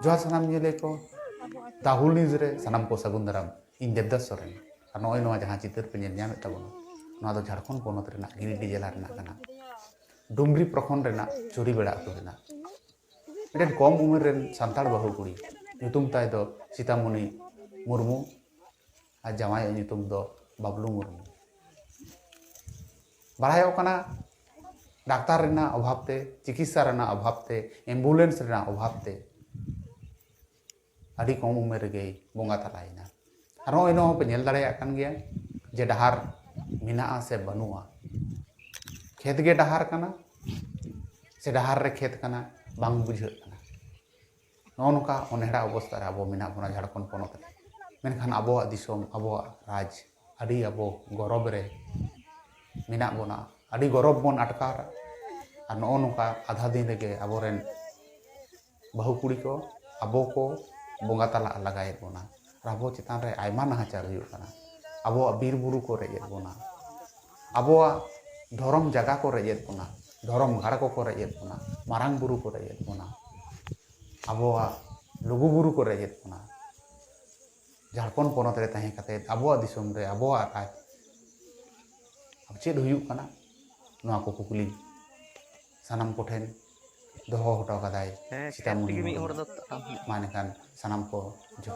जोहार सानाम जिले को ताहुल न्यूज़ रे सानाम को सगुन दाराम इन देवदास सोरेन और नॉय नॉय जहाँ चित्र पे नेल ᱧᱟᱢᱮᱫ ᱛᱟᱵᱚᱱᱟ ᱱᱚᱣᱟ ᱫᱚ ঝাড়খণ্ড ᱯᱚᱱᱚᱛ ᱨᱮᱱᱟᱜ ᱜᱤᱨᱤᱰᱤ ᱡᱮᱞᱟ ᱨᱮᱱᱟᱜ ᱠᱟᱱᱟ ᱰᱩᱢᱨᱤ ᱯᱨᱚᱠᱷᱚᱸᱰ ᱨᱮᱱᱟᱜ ᱪᱩᱨᱤᱵᱮᱲᱟ ᱟᱹᱛᱩ ᱨᱮᱱᱟᱜ ᱢᱤᱫᱴᱮᱱ ᱠᱚᱢ ᱩᱢᱮᱨ ᱨᱮᱱ ᱥᱟᱱᱛᱟᱲ ᱵᱟᱹᱦᱩ ᱠᱩᱲᱤ ᱧᱩᱛᱩᱢ ᱛᱟᱭ ᱫᱚ ᱥᱤᱛᱟᱢᱚᱱᱤ ᱢᱩᱨᱢᱩ ᱟᱨ ᱡᱟᱶᱟᱭᱟᱜ ᱧᱩᱛᱩᱢ ᱫᱚ ᱵᱟᱵᱞᱩ ᱢᱩᱨᱢᱩ ᱵᱟᱲᱟᱭᱚᱜ ᱠᱟᱱᱟ डाक्तार रेना अभाव ते चिकित्सा रेना अभाव ते एम्बुलेंस रेना अभाव ते अड़ी कम उमेर गे बोंगा तलायना और नॉय नो पे नेल दाड़ेया कान गया जे डहार मिना से बनुआ खेत गे डहार कना से डहार रे खेत कना बांग बुझाᱹᱜ कना नो नोका अनहेड़ा अवस्था रे अबो मिना बना झारखंड पनत रे मेनखान अबोआ दिसोम अबोआ राज अड़ी अबो गौरव रे मिना बोना अड़ी गौरव बन अटकार और नो नोका आधा दिन रे अबोरेन बहु कुड़ी को अबो को बोंगा तला लगाए बोना अबो चितान रे आयमा नाहाचार हुयुग कना अबो बीर बुरु को रेजेद बोना अबो धरम जगह को रेजेद बोना धरम घाड़ को रेजेद बोना मारांग बुरु को रेजेद बोना अबो लुगु बुरु को रेजेद बोना झारखंड पनत रे तहे कते अबो दिसोम रे अबो राज अब चेद हुयुग कना नोआ को कुकुली सानाम कोठेन दोहो हटो कदाय सीतामढ़ी माने खान सानाम को जो